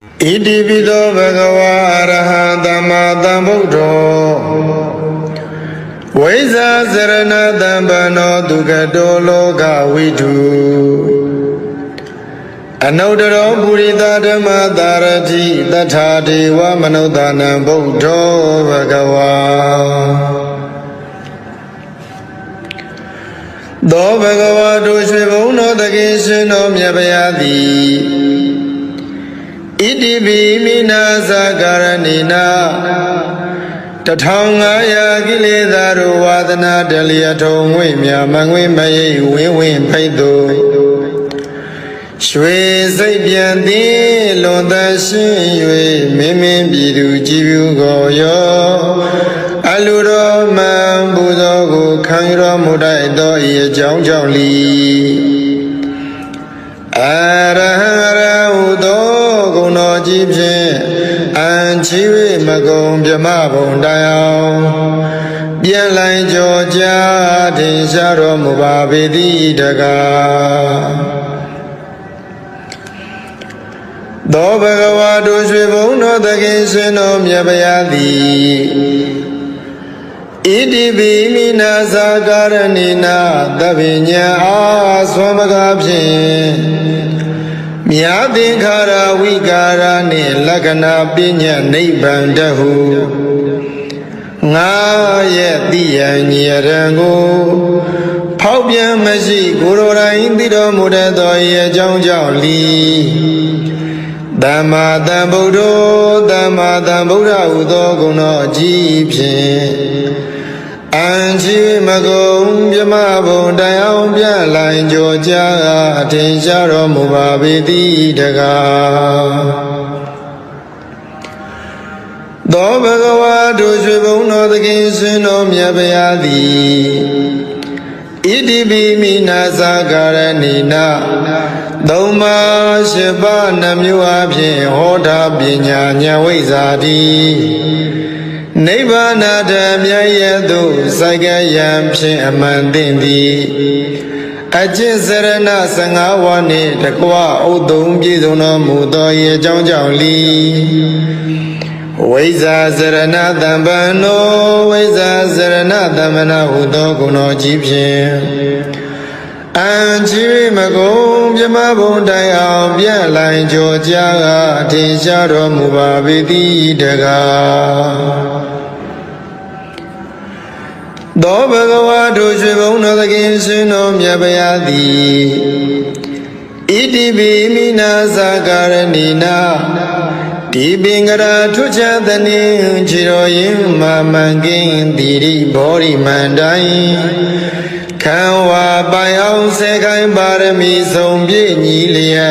Iti pido bhagava arahata buddho Vaisa sarana dambano dukkado loka vidhu Anodaro purita dhamma dharati tatha deva manodana buddho bhagava Do bhagava doshe bhuno takeshino myapayati Iti bhimina sakaranina Tathangaya kiletaru vadana daliyato ngwemya mangwe maye win paido Shwe saipyanti lonta shin yue mimin bidu jivu goyo Aluro man budo go kanyuro mudai do iye jang jang li Arahara udo gono jibshe Anchiwe magong pyama bondayao Bien lai joja tinsharo mubabedi daga Do bhagava doshwe bhuno takeshino myapayati Iti bhimina sakaranina tabinya aswamagabhin Myadinkhara vikara ni lakana pinya nibbandahu Nga ye tiya nyarangu Phawpyan mashi gurorain tiro mudato ye jang jang li Dhamma Dhambuddho Dhamma Dhambuddha udo guno jipshin Anchi magong pyama bondayao pyan lai joja tinsharo mubabedi daga Do bhagava doshwe bhuno takeshino myapayati Iti bhimina sakaranina Dhamma shiva namyu abhin hoda pinya nyawizati Nibbana dhamya yadu sakayam phin amandindi Ajin sarana sangawani takwa udum piduno mudo ye jang jang li Vaisa sarana dambano Vaisa sarana dambana udo guno jipshin Anchiwe magong pyama bondayao pyan lai joja tinsharo mubabedi daga Do bhagava doshwe bhuno takeshino myapayati Iti bhimina sakaranina Dibingara tuchadani chiroyin mamangin diri bori mandai Kanwa bayao sekai barami sombi niliya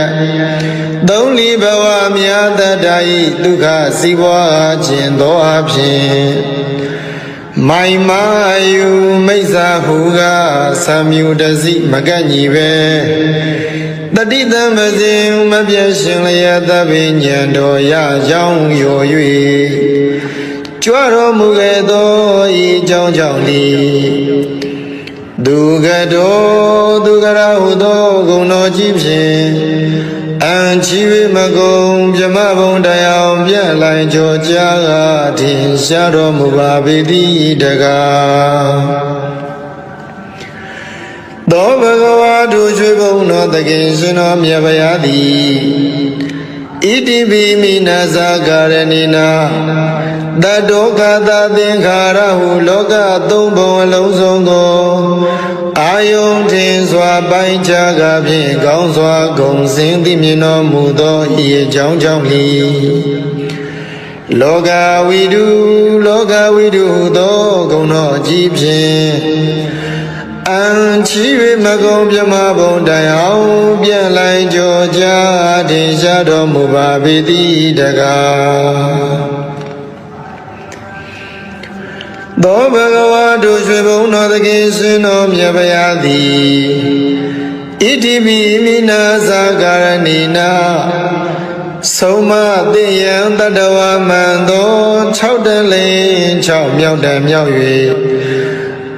Dongli bawa miyata dai dukha siwa jindo abhin Mai mayu maisa huga samyu dazi maganyi be Tati tamazin mapyashin laya tabi nyando ya yang yo yue Chwaro muge do yi jang jang li Dugado dugara udo guno jipshin Anchiwe magong pyama bondayao pyan lai joja tinsharo mubabedi daga Do bhagava doshwe bhuno takeshino myapayati Iti bhimina sakaranina Tadoka tatinkhara hu loka thumbon along song ko Ayong tin swa pai chaga phin kaung swa gong sin ti myin no mu do ye jang jang li Loka vidhu do gong no jipshin Anchiwe magong pyama bondayao pyan lai joja tinsharo mubabedi daga Do bhagava doshwe bhuno takeshino myapayati Iti bhimina sakaranina Soma tiyan tatawa mando Chau tan lin chau myau tan myau yue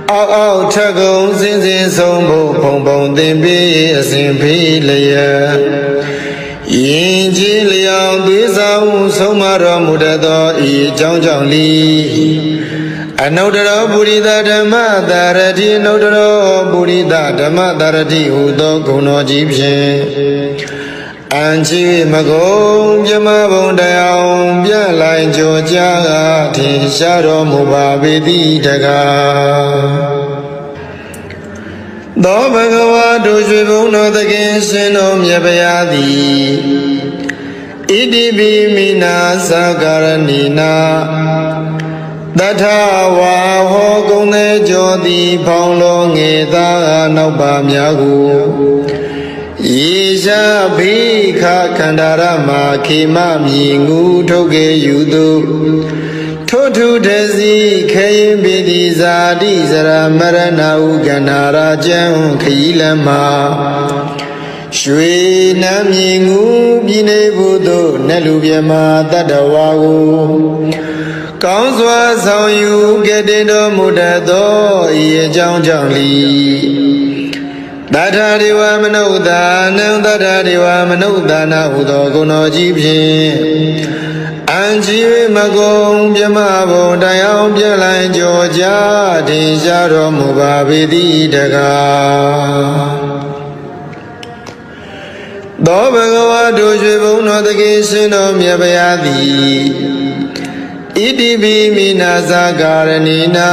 Ao ao thak gong sin sin song bho phong phong tin pi asin phi laya င်ကြီးလျောင်သွေးဆောင်ဆုံးမတော်မူတတ်သောဤအကြောင်းကြောင့်လီအနုတ္တရောပုရိသဓမ္မသာရတိအနုတ္တရောပုရိသဓမ္မသာရတိဟူသောဂုဏ်တော်ကြီးဖြင့်အံချီမကုံပြမဘုံတရားပြလိုက်ကြောကြားထင်ရှားတော်မူပါပေတိတကားသောဘဂဝါတို့ရွှေဘုံတော်သခင်ရှင်တော်မြတ်ဗျာသည်ဣတိပိမိနာသကာရဏိနာတထဝါဟောကုံသေးကြောသည်ဖောင်းလုံးငယ်သားနောက်ပါများကိုယေရှာဘိခခန္ဓာရမခေမမြည်ငူထုတ်ကေယူသူထိုထုတစီခေရင်ပိတိဇာတိဇရာမရဏဥကန္နာရာကျံခီလမရွှေနမ်းမြည်ငူပြည်နေဘုသို့နတ်လူပြမတတ္တဝါကိုကောင်းစွာဆောင်ယူကတည်တော်မူတတ်သောဤအကြောင်းကြောင့်လီတထာဒေဝမနုဿာနံတထာဒေဝမနုဿာနာဟုသောဂုဏ်တော်ကြီးဖြင့်အံချီမကုံပြမဘုံတရားပြလိုက်ကြောကြားထင်ရှားတော်မူပါပေတိတကားသောဘဂဝါတို့ရွှေဘုံတော်သခင်ရှင်တော်မြတ်ဗျာသည်ဣတိပိမိနာသကာရဏိနာ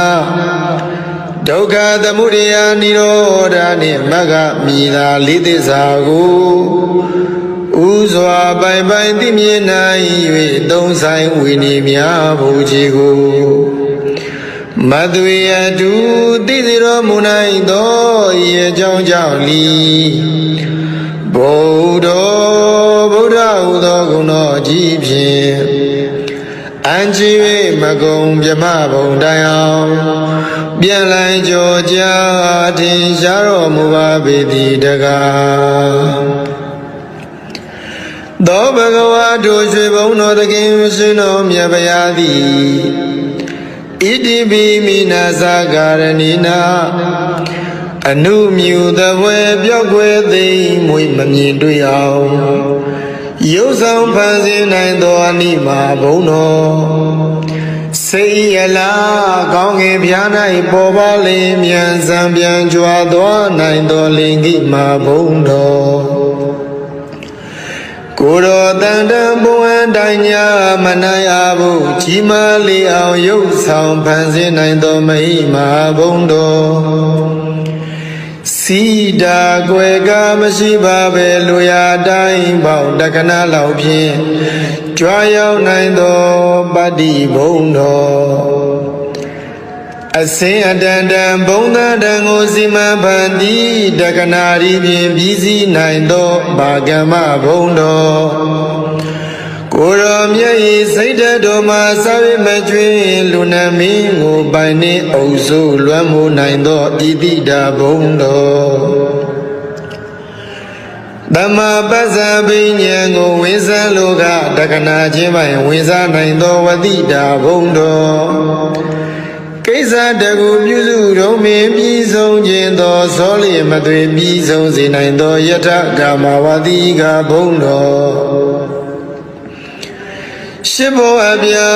ဒုက္ခသမုဒယနိရောဓနှင့်မဂ္ဂမိသာလေးသစ္စာကိုဥစွာပိုင်ပိုင်သိမြင်နိုင်၍သုံးဆိုင်ဝိနည်းများဘုရားကိုမသွေအတူသိစေတော်မူနိုင်သောဤအကြောင်းကြောင့်လီဗုဒ္ဓဟူသောဂုဏ်တော်ကြီးဖြင့်အံချီ၍မကုံပြမဘုံတရားပြန်လိုက်ကြောကြားထင်ရှားတော်မူပါပေတိတကားသောဘဂဝါတို့ရွှေဘုံတော်သခင်ရှင်တော်မြတ်ဗျာသည်ဣတိပိမိနာသကာရဏိနာအနုမြူသဘွယ်ပြောက်ွယ်သိမ့်မွေမမြင်တွေ့အောင်ရုပ်ဆောင်ဖန်ဆင်းနိုင်သောအနိမာဘုံတော်စိတ်ရလားကောင်းငင်ပြား၌ပေါ်ပါလင်းမြန်စံပြန်ကြွားသွားနိုင်သောလင်္ကိမာဘုံတော်ကိုယ်တော်တန်တန်ဘုံအတိုင်းညာမနိုင်အဘူးကြီးမားလေးအောင်ရုပ်ဆောင်ဖန်ဆင်းနိုင်သောမဟိမာဘုံတော်စီတာကွယ်ကမရှိပါပဲလူရတိုင်းပေါင်းတက္ကနာလောက်ဖြင့်ကြွားရောက်နိုင်သောပတ္တိဘုံတော်အစင်အတန်တန်ဘုံသာတန်ကိုစီမံဖန်တီးတက္ကနာရီဖြင့်ပြီးစီးနိုင်သောဘာကမဘုံတော်ကိုရောမြတ်ဤစိတ်တော်မှာစာဝိမကျွင်းလူနာမင်းကိုပိုင်နှင့်အုပ်စိုးလွမ်းမိုးနိုင်သောဣတိတာဘုံတော်သမ္မာပစ္စပိညာဉ်ကိုဝိဇ္ဇံလောကတက္ကနာချင်းပိုင်ဝိဇ္ဇာနိုင်သောဝတိတာဘုံတော်ကိစ္စတကူပြုစုတော်မင်းပြီးဆုံးခြင်းသောဇောလျမသွေပြီးဆုံးစေနိုင်သောယထကာမဝတိကဘုံတော်ရှိဘောအပြာ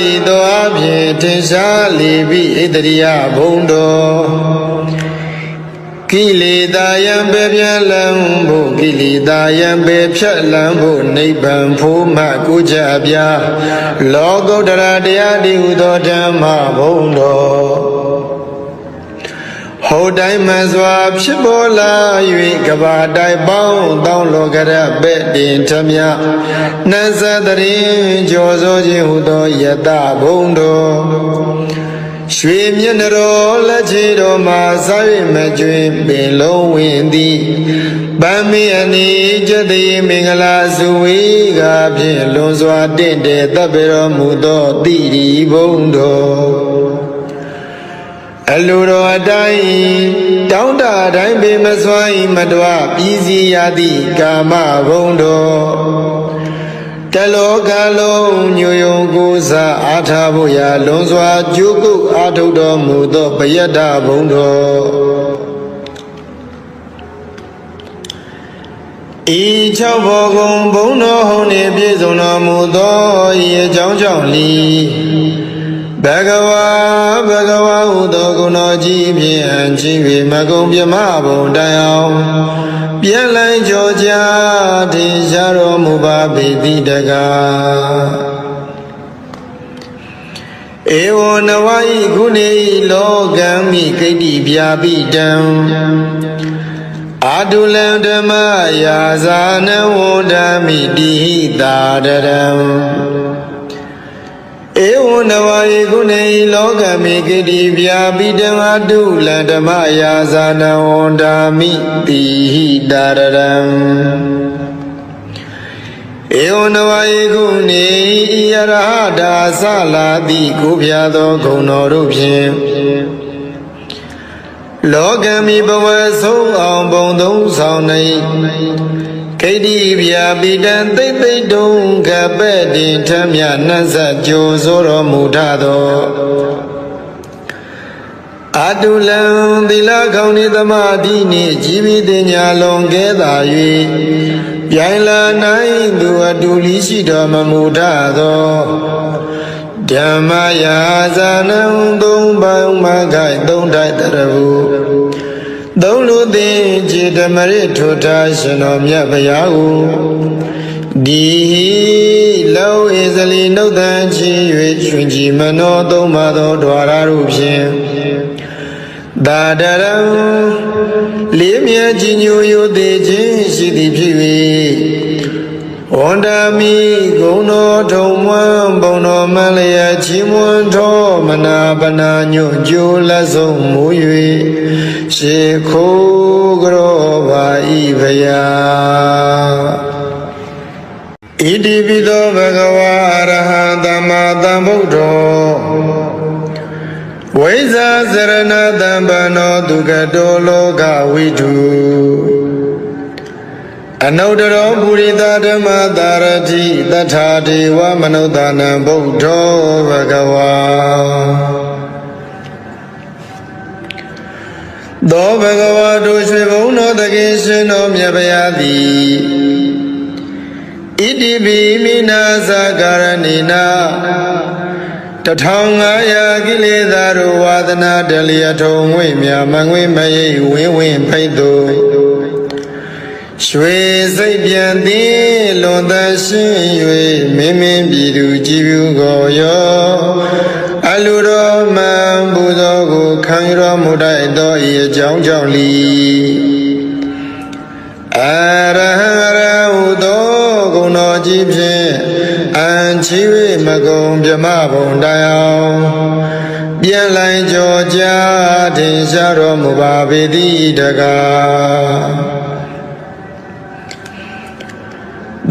ဤသောအဖြင့်ထင်ရှားလေပြီဣတရိယဘုံတော်ကိလေသာယံပေပြန်လံဖို့ကိလေသာယံပေဖြတ်လံဖို့နိဗ္ဗာန်ဖို့မှကိုကြပြလောကုတ္တရာတရားတည်ဟူသောဓမ္မဘုံတော်ဟောတိုင်းမှစွာဖြစ်ပေါ်လာ၍ကဘာတိုင်းပေါင်းတောင်းလောကရပဲ့တင်ထမြနတ်သတရင်ကြောစောခြင်းဟူသောယတဘုံတော်ရွှေမျက်နှတော်လက်ချေတော်မှာစားရမကျွင်းပင်လုံးဝင်သည်ဗမ်းမီအနိကျတိမင်္ဂလာစုဝေးကဖြင့်လွန်စွာတင့်တယ်တပ်ပေတော်မူသောတိရိဘုံတော်အလိုတော်အတိုင်းတောင်းတတိုင်းပေမစွမ်းမတော်ပြည်စီရသည့်ကာမဘုံတော်တလောကလုံးညိုယုံကိုးစားအားထားဖို့ရာလွန်စွာကြိုးကုပ်အားထုတ်တော်မူသောပယတ္တဘုံတော်ဣ ဤ၆ဘောကုံဘုံတော်ဟုန်နှင့်ပြည့်စုံတော်မူသောဤအကြောင်းကြောင့်လီဘဂဝါဘဂဝါဟုသောဂုဏတော်ကြီးဖြင့်အံ့ချီ၍မကုံပြမဘုံတိုင်အောင်ပြန်လိုက်ကြောကြထင်ရှားတော်မူပါပေတိတကားဧဝံနဝဤခုနေဤလောကံမိကိတ္တိဗျာပိတံအာတုလံဓမ္မယာဇာနဝန္ဒမိတိဟိတာတရံဧဝံနဝဤခုနေဤလောကံမိကိတ္တိဗျာပိတံအာတုလံဓမ္မယာဇာနဝန္ဒမိတိဟိတာတရံဧဝံနဝယေကုနေဤယရဟတာသလာတိကိုဖျားသောဂုဏ်တော်တို့ဖြင့်လောကမိဘဝဆုံးအောင်ဘုံသုံးဆောင်နေခိတ္တိဗျာပိတံသိမ့်သိမ့်တုံကပဲ့တင်ထမြနှံ့ဆက်ကြိုဆိုတော်မူထသောအာတုလံသီလကောင်းဤသမာဓိနှင့်ជីវិတညာလွန်ကဲသာ၍ပြိုင်လာနိုင်သူအတူလီရှိတော်မမူထသောဓမ္မယာဇာနံသုံးပေါင်းမခိုင်သုံးတိုက်တရဘူးသုံးလူသည်ခြေဓမ္မရထုထားရှင်တော်မြတ်ဗျာကိုဒီလောဧဇလီနှုတ်တန်ချီ၍ရွှင်ကြည်မနောသုံးပါသောဓဝရတို့ဖြင့်သာဒရံလေးမြတ်ကြီးညိုယိုသေးခြင်းရှိသည်ဖြစ်၍ဝန္ဒမိဂုဏတော်ထုံမွန်းဘုံတော်မလျက်ချီးမွမ်းတော်မနာပနာညွတ်ကြိုးလက်ဆုံးမူ၍ရှေခိုးကြောပါဤဖယာဣတိပိသောဘဂဝါအရဟံသမ္မာသမ္ဗုဒ္ဓောဝိဇာစရဏတံပနောဒုက္ခတောလောကဝိတုအနုတ္တရောပုရိသဓမ္မတာရတိတထာဒေဝမနုဿာနံဗုဒ္ဓောဘဂဝါသောဘဂဝါတို့ရွှေဘုံတော်တခင်ရှင်တော်မြတ်ဗျာသည်ဣတိပိမိနာသကာရဏိနာ1500ကိလေသာတို့ဝါဒနာတလျထုံငွေမြမငွေမရိပ်ဝင်းဝင်းဖိတ်သူရွှေစိတ်ပြန်သည်လွန်သရှင်း၍မင်းမင်းပြည်သူကြည်ဖြူကိုရောအလူတော်မှန်ပူဇော်ကိုခံရတော်မူတတ်သောဤအကြောင်းကြောင့်လီအရဟံရဟုသောဂုဏတော်ကြီးဖြင့်အံ့ချီ၍မကုံပြမဘုံတိုင်အောင်ပြန်လိုက်ကြောကြထင်ရှားတော်မူပါပေတိတကား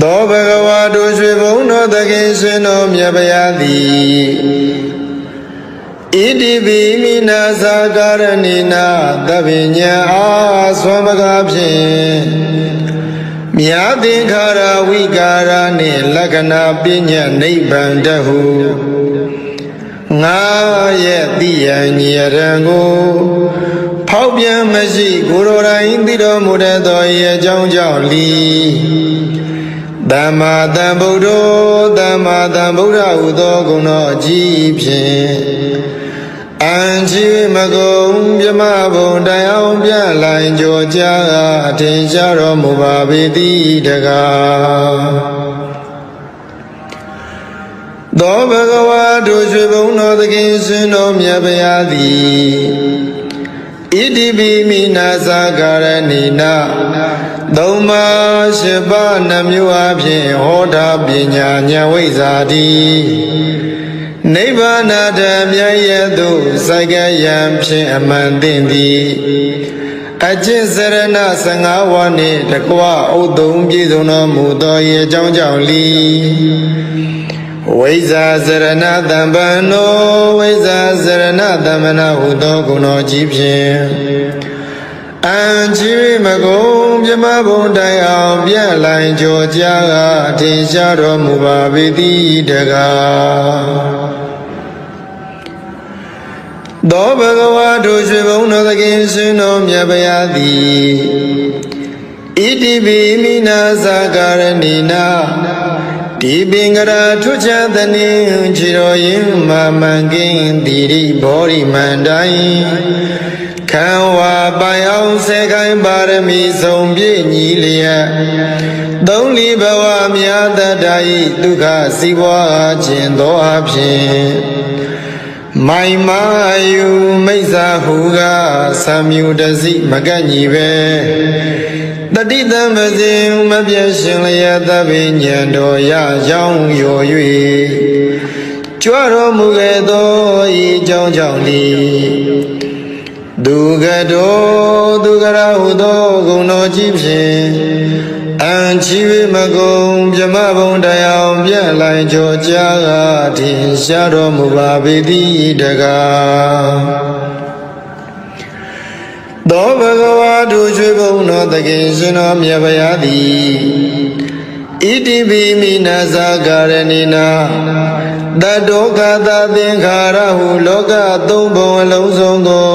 သောဘဂဝါတို့ရွှေဘုံတော်သခင်ရှင်တော်မြတ်ဗျာသည်ဣတိပိမိနာသကာရဏိနာသဗ္ဗညံအားဆွမ်းပကားဖြင့်မြာသင်္ခါရဝိကာရနှင့်လက္ခဏာပညာနိဗ္ဗာန်တဟုငါရဲ့တိယံညရံကိုဖောက်ပြန်မရှိကိုယ်တော်တိုင်သိတော်မူတဲ့သောဤအကြောင်းကြောင့်လီသမ္မာသမ္ဗုဒ္ဓောသမ္မာသမ္ဗုဒ္ဓဟုသောဂုဏတော်ကြီးဖြင့်အံ့ချီမကုံပြမဘုံတိုင်အောင်ပြလိုက်ကြောကြအထင်ရှားတော်မူပါပေတိတကားသောဘဂဝါတို့ရွှေဘုံတော်သခင်ရှင်တော်မြတ်ဗျာသည်ဣတိပိမိနာသကာရဏိနာသုံးပါးရှိပါးနှမျိုးအဖြင့်ဟောတာပညာဉာဏ်ဝိဇ္ဇာတိနိဗ္ဗာန်တမြတ်ရဲ့သို့စိုက်ကယံဖြင့်အမှန်သိသည်အကျင့်စရဏ15ဝါးနှင့်တကွဥဒုံပြည့်စုံတော်မူသောဤအကြောင်းကြောင့်လီဝိဇ္ဇာစရဏတံပန္နောဝိဇ္ဇာစရဏတမ္မနာဟုသောဂုဏတော်ကြီးဖြင့်အံ့ချီမကုံပြမဘုံတိုင်အောင်ပြန်လိုက်ကြောကြအထင်ရှားတော်မူပါပေတိတကားသောဘဂဝါတို့ရွှေဘုံတော်သခင်ရှင်တော်မြတ်ဗျာသည်ဣ တိပိမိနာဇာကာရဏိနာဒီပင်ကရာထွချသနေခြေတော်ရင်မမန်ကင်းတိရိဘောရိမန္တိုင်းခံဝါပိုင်အောင်စေခိုင်းပါရမီဆုံးပြည့်ညီလျက်သုံးလီဘဝမြာတတ္တာဤဒုက္ခစီးပွားခြင်းသောအဖြစ်မိုင်မာယူမိစ္ဆာဟုကသံမြူတစိမကန့်ညီပဲတတိတံပဇင်မပြည့်ရှင်လျက်သဗ္ဗညံတော်ရကြောင်းရော၍ကြွတော်မူခဲ့သောဤကြောင်းကြောင့်လီဒုက္ခတောဒုက္ခရဟုသောဂုဏတော်ကြီးဖြင့်အံချီဝိမကုံမြမဘုံတရားပြန့်လိုက်ကြောကြားကားထင်ရှားတော်မူပါပေသည်တကားသောဘဂဝါတို့ရွှေဘုံတော်သခင်ရှင်တော်မြတ်ဗျာသည်ဣတိပိမိနာဇာကာရဏိနာတတောကသသင်္ခါရဟုလောကသုံးဘုံအလုံးစုံသော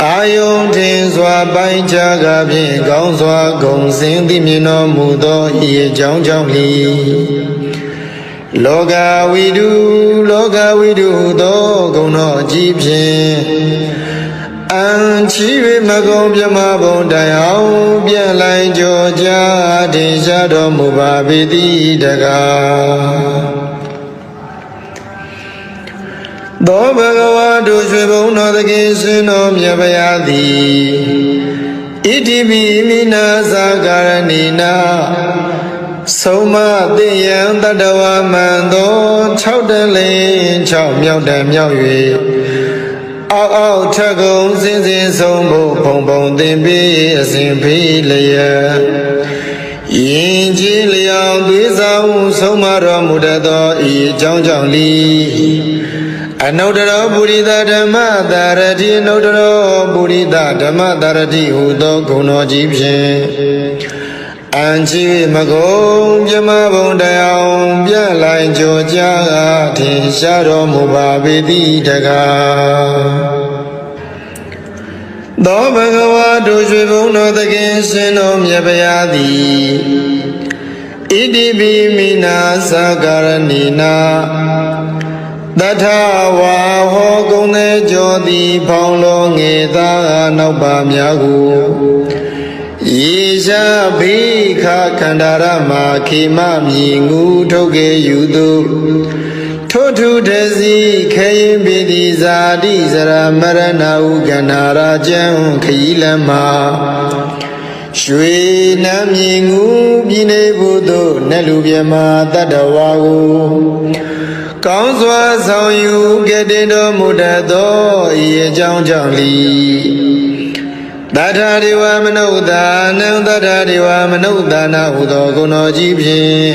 အာယုန်ထင်စွာပိုင်းခြားကားဖြင့်ကောင်းစွာဂုံစင်သိမြင်တော်မူသောဤအကြောင်းကြောင့်လီလောကဝိတုဟုသောဂုဏတော်ကြီးဖြင့်အံချီ၍မကုံမြမဘုံတိုင်အောင်ပြန့်လိုက်ကြောကြားထင်ရှားတော်မူပါပေသည်တကားသောဘဂဝါတို့ရွှေဘုံတော်သခင်ရှင်တော်မြတ်ဗျာသည်ဣတိပိမိနာဇာကာရဏိနာဆုံးမသိယံတတဝမံသော6တလင်း6မြောက်တံမြောက်၍အောက်ထက်ကုံစင်စင်ဆုံးဖို့ဘုံဘုံသင်ပြီးအစဉ်ဖိလျက်ယင်ကြီးလျောင်သွေးဆောင်ဆုံးမတော်မူတတ်သောဤအကြောင်းကြောင့်လီအနုတ္တရောပုရိသဓမ္မတာရတိအနုတ္တရောပုရိသဓမ္မတာရတိဟုသောဂုဏ်တော်ကြီးဖြင့်အံချီမကုံမြမဘုံတရားပြန့်လိုက်ကြောကြားထင်ရှားတော်မူပါပေသည်တကားသောဘဂဝါတို့ရွှေဘုံတော်သခင်ရှင်တော်မြတ်ဗျာသည်ဣတိပိမိနာသကာရဏိနာတထဝါဟောကုံသေးကြောသည်ဖောင်းလောငေသာနောက်ပါများကိုယေရှာဘိခခန္ဓာရမခေမမြည်ငူထုတ်ကေယူသူထိုထုတစီခေရင်ပိတိဇာတိစရမရဏဟုကန္နာရာကျံခရီးလမ်းမှာရွှေနမ်းမြည်ငူပြည်နေဘူးသို့နတ်လူပြမတတ္တဝါကိုကောင်းစွာဆောင်ယူကဲ့တင်တော်မူတတ်သောဤအကြောင်းကြောင့်လီတထာဒေဝမနုဿာနံတထာဒေဝမနုဿာနာဟုသောဂုဏ်တော်ကြီးဖြင့်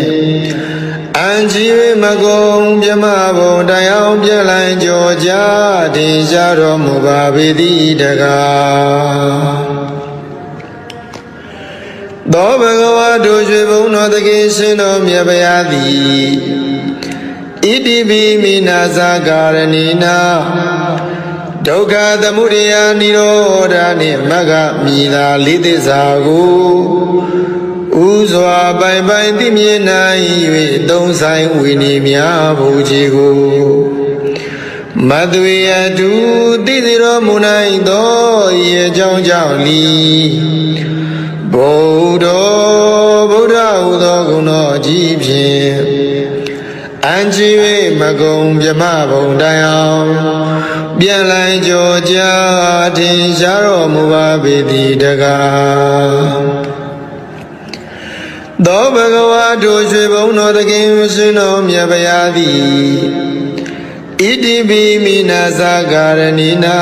အံချီ၍မကုံမြမဘုံတိုင်အောင်ပြလိုက်ကြောကြားထင်ရှားတော်မူပါပေသည်တကားသောဘဂဝါတို့ရွှေဘုံတော်သခင်ရှင်တော်မြတ်ဗျာသည်ဣတိပိမိနာဇာကာရဏိနာဒုက္ခသမုဒယနိရောဓနှင့်မဂ္ဂမိသာလေးသစ္စာကိုဥစွာပိုင်ပိုင်သိမြင်နိုင်၍သုံးဆိုင်ဝိနည်းများဘုရားကိုမသွေအတုသိစေတော်မူနိုင်သောဤအကြောင်းကြောင့်လီဗုဒ္ဓဟူသောဂုဏ်တော်ကြီးဖြင့်အံချီ၍မကုံမြမဘုံတိုင်အောင်ပြန်လိုက်ကြောကြားထင်ရှားတော်မူပါပေသည်တကားသောဘဂဝါတို့ရွှေဘုံတော်သခင်ရှင်တော်မြတ်ဗျာသည်ဣတိပိမိနာဇာကာရဏိနာ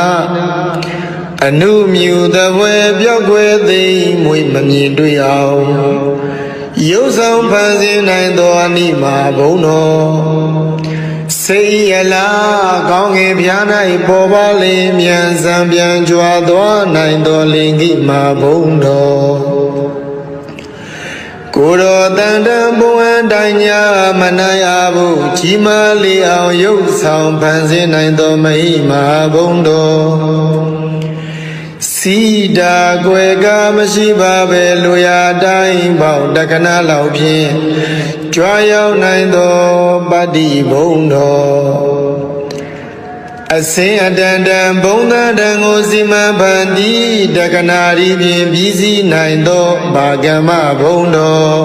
အနုမြူသဘွယ်ပြောက်ွယ်သိမ့်မွေမမြင်တွေ့အောင်ရုပ်ဆောင်ဖန်ဆင်းနိုင်သောအနိမာဘုံတော်စိတ်ရလားကောင်းငယ်ပြား၌ပေါ်ပါလေမြန်စံပြန်ကြွားသွားနိုင်သောလင်္ကိမာဘုံတော်ကိုယ်တော်တန်တန်ဘုံအတိုင်းညာမနိုင်အားဘူးကြီးမားလေအောင်ရုပ်ဆောင်ဖန်ဆင်းနိုင်သောမဟိမာဘုံတော်စ စီတာကွယ်ကမရှိပါပဲလူရတိုင်းပေါင်းတက္ကနာလောက်ဖြင့်ကြွားရောက်နိုင်သောပတ္တိဘုံတော်အစင်အတန်တန်ဘုံသာတန်ကိုစီမံဖန်တီးတက္ကနာရီဖြင့်ပြီးစီးနိုင်သောဘာကမ္မဘုံတော်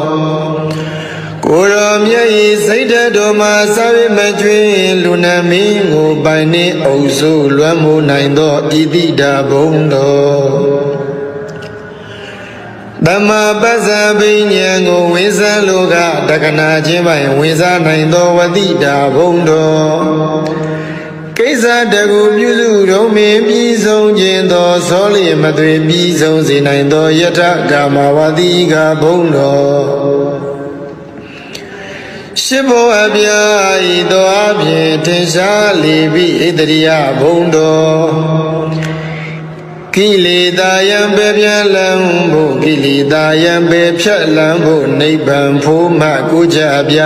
ကိုရောမြတ်၏စိတ်ဓာတ်တော်မှာစာဝိမကျွင်းလူနာမင်းကိုပိုင်နှင့်အုပ်စုလွမ်းမိုးနိုင်သောဣတိတာဘုံတော်သမ္မာပစ္စာပဉ္ဉံကိုဝိဇ္ဇာလောကတက္ကနာခြင်းပိုင်ဝိဇ္ဇာနိုင်သောဝတိတာဘုံတော်ကိစ္စတကူပြုစုတော်မင်းပြီးဆုံးခြင်းသောသောလျမသွေပြီးဆုံးစေနိုင်သောယထကာမဝတိကဘုံတော်ရှိဘောအပြာဤသောအဖြင့်ထင်ရှားလေပြီဣတရိယဘုံတော်ကိလေသာယံပေပြလံဖို့ကိလေသာယံပေဖြတ်လံဖို့နိဗ္ဗာန်ဖို့မှကိုကြပြ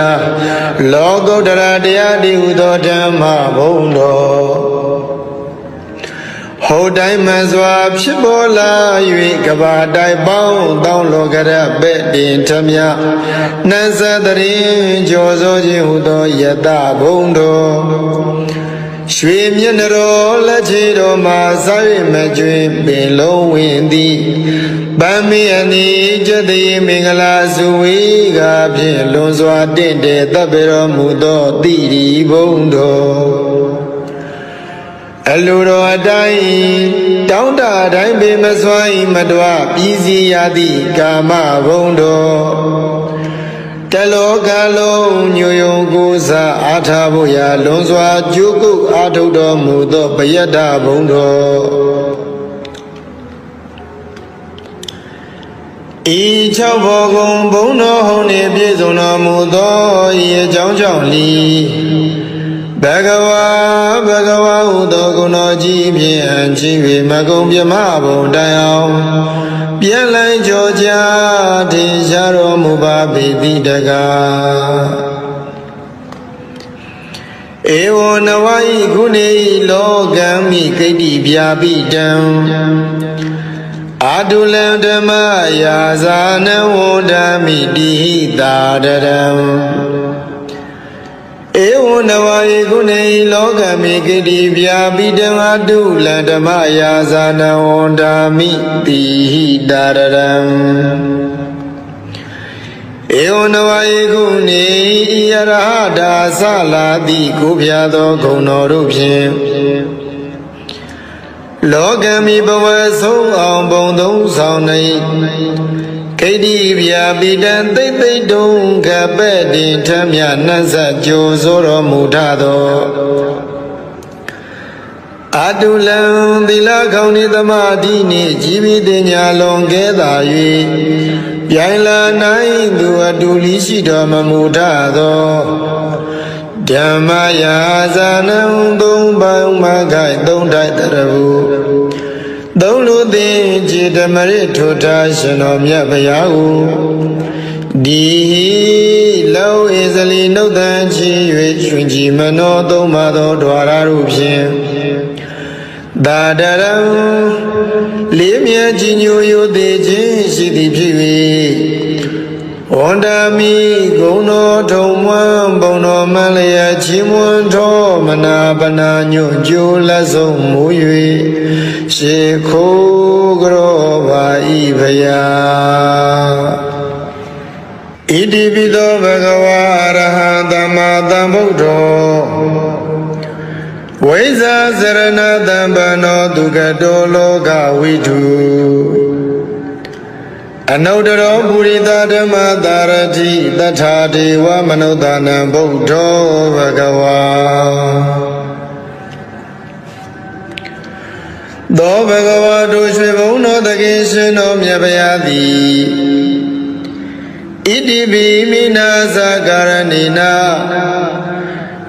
လောကုတ္တရာတရားဒီဟုသောဓမ္မဘုံတော်ဟောတိုင်းမှစွာဖြစ်ပေါ်လာ၍ကဘာတိုင်းပေါင်းတောင်းလောကရပဲ့တင်ထမြနတ်သတရင်ကြောစိုးခြင်းဟုသောယတဘုံတော်ရွှေမျက်နှာတော်လက်ချေတော်မှာစာရိမကျွင်းပင်လုံးဝင်သည်ဗမ်းမီအနိကျတိမင်္ဂလာစုဝေကဖြင့်လွန်စွာတင့်တယ်တပ်ပေတော်မူသောတိရိဘုံတော်အလိုတော်အတိုင်းတောင်းတတိုင်းပေမစွာ၏မတော်ပြီးစီရသည့်ကာမဘုံတော်တလောကလုံးညိုယုံကိုးစားအားထားဖို့ရာလွန်စွာကြိုးကုပ်အားထုတ်တော်မူသောပယတ္တဘုံတော်ဤ၆ဘောကုံဘုံတော်ဟုန်နှင့်ပြည့်စုံတော်မူသောဤအကြောင်းကြောင့်လီဘဂဝါဟုသောဂုဏ်တော်ကြီးဖြင့်အချီး၍မကုံပြမဘုံတိုင်အောင်ပြန်လိုက်ကြောကြထင်ရှားတော်မူပါပေတိတကားဧဝံနဝဤခုနေလောကံမိကိတ္တိပြာပိတံအာတုလံဓမ္မယာဇာနဝန္ဒမိတိဟိတာတရံဧဝံနဝယေကုနေလောကမေကိတိဗျာပိတံအတုလံဓမ္မယာဇာနဝန္ဒာမိတိဟိတာရရံဧဝံနဝယေကုနေဣယရဟတာသလာတိကိုဖျားသောဂုဏ်တော်တို့ဖြင့်လောကမိဘဝဆုံးအောင်ဘုံသုံးဆောင်နေကိတ္တိဗျာပိတံသိမ့်သိမ့်တုံကပဲ့တင်ထမြနှံ့ဆက်ကြိုစိုးတော်မူထသောအတုလံသီလခေါင်းဤသမာဓိနှင့်ជីវិတညာလွန်ကဲသာ၍ပြိုင်လာနိုင်သူအတူလီရှိတော်မမူထသောဓမ္မယာဇာနံသုံးပေါင်းမခိုင်သုံးတိုက်တရဟုသုံးလူသိจิตမရထုထားရှင်တော်မြတ်ဘုရားကိုဒီလောဧဇလီနှုတ်တန်ချီ၍ရှင်ကြည်မနောသုံးပါသောဓဝရတို့ဖြင့်သာတရံလေးမြတ်ကြီးညိုယိုသေးခြင်းရှိသည်ဖြစ်၍ဝန္ဒမိဂုံတော်ထုံမွန်းဘုံတော်မန်းလျက်ချီးမွမ်းတော်မနာပနာညွတ်ကြိုးလက်ဆုံးမူ၍ရှေခိုးကြောပါဤဖယားဣတိပိသောဘဂဝါအရဟံသမ္မာသမ္ဗုဒ္ဓောဝိဇ္ဇာစရဏတံပနောဒုက္ခတောလောကဝိတုအနုတ္တရောပုရိသဓမ္မသာရတိတထာဒေဝမနုဿာနံဗုဒ္ဓောဘဂဝါသောဘဂဝါတို့ရွှေဘုံတော်တခင်ရှင်တော်မြတ်ဗျာသည်ဣတိပိမိနာသကာရဏိနာ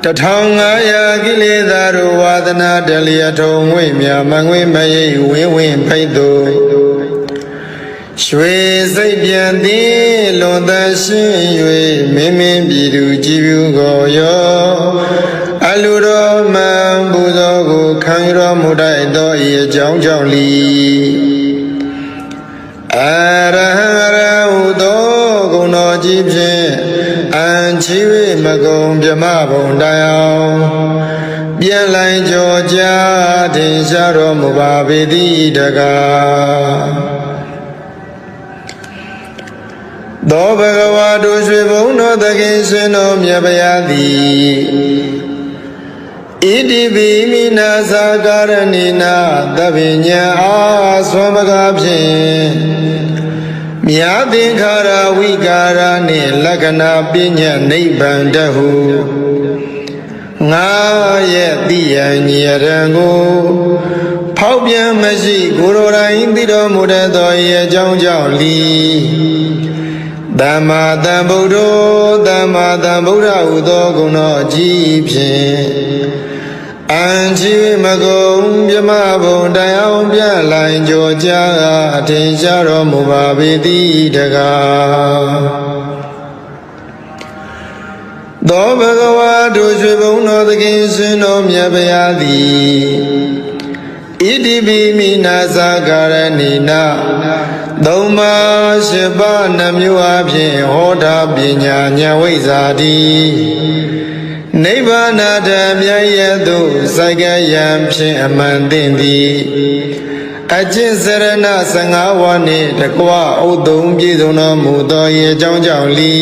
1500ကိလေသာတို့ဝါဒနာတလျထုံငွေမြမငွေမရိပ်ဝင်းဝင်းဖိတ်သူရွှေစိတ်ပြန်သည်လွန်သရှင်း၍မင်းမင်းပြည်သူကြည်ဖြူကိုရောအလူတော်မှန်ပူဇော်ကိုခံရတော်မူတတ်သောဤအကြောင်းကြောင့်လီ အရဟံရဟုသောဂုဏတော်ကြီးဖြင့်အံချီ၍မကုန်မြမဘုံတိုင်အောင်ပြန်လိုက်ကြောကြထင်ရှားတော်မူပါပေသည်တကားသောဘဂဝါတို့ရွှေဘုံတော်သခင်ရှင်တော်မြတ်ဗျာသည်ဣတိပိမိနာသာကာရဏိနာသဗ္ဗညံအားဆွမ်းပကားဖြင့်မြာသင်္ခါရဝိကာရနှင့်လက္ခဏာပညာနိဗ္ဗာန်တဟုငါရဲ့တိယံညရံကိုဖောက်ပြန်မရှိကိုယ်တော်တိုင်သိတော်မူသောရဲ့အကြောင်းကြောင့်လီသမ္မာသမ္ဗုဒ္ဓောသမ္မာသမ္ဗုဒ္ဓဟုသောဂုဏတော်ကြီးဖြင့်အံချီမကုန်မြမဘုံတိုင်အောင်ပြလိုင်ကြောကြအထင်ရှားတော်မူပါပေသည်တကားသောဘဂဝါတို့ရွှေဘုံတော်သခင်ရှင်တော်မြတ်ဗျာသည်ဣတိပိမိနာသာကာရဏိနာသုံးပါးရှိပါးနှမျိုးအဖြင့်ဟောတာပညာဉာဏ်ဝိဇ္ဇာတိနိဗ္ဗာန်တမြတ်ရဲ့သို့စိုက်ကယံဖြင့်အမှန်သိသည်အကျင့်စရဏ15ဝါးနှင့်တကွဥဒုံပြည့်စုံတော်မူသောရဲ့အကြောင်းကြောင့်လီ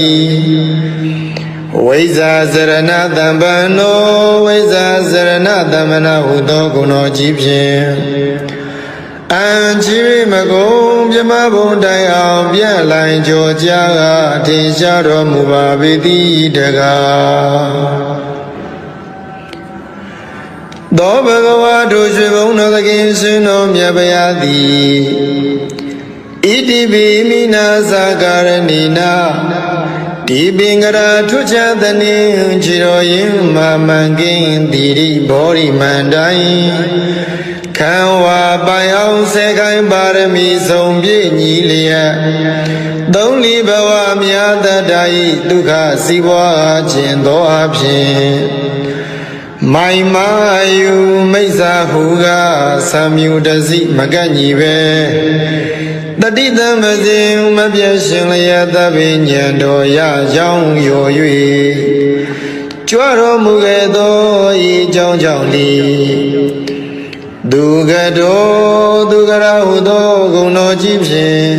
ဝိဇ္ဇာစရဏတံပန္နောဝိဇ္ဇာစရဏတမ္မနာဟုသောဂုဏတော်ကြီးဖြင့်အံချီမကုန်မြမဘုံတိုင်အောင်ပြန့်လိုင်ကြောကြအထင်ရှားတော်မူပါပေသည်တကားသောဘဂဝါတို့ရွှေဘုံတော်သခင်ရှင်တော်မြတ်ဗျာသည်ဣတိပိမိနာသာကာရဏိနာဒီပင်ကရာထွချသနေခြေတော်ရင်မာမန်ကင်းတိရိဘောရိမန္တိုင်ခံဝါပိုင်အောင်စေခိုင်ပါရမီဆုံးပြည့်ညီလျက်သုံးလီဘဝမြတ်တတ္တိဒုက္ခစီးပွားခြင်းသောအဖြစ်မိုင်မာယူမိစ္ဆာဟုကသံမြူတစီမကန့်ညီပဲတတိတံပဇင်မပြည့်ရှင်လျက်သဗ္ဗညံတော်ရကြောင်းရော၍ကြွတော်မူခဲ့သောဤကြောင်းကြောင့်လီဒုက္ခတောဒုက္ခရဟုသောဂုဏတော်ကြီးဖြင့်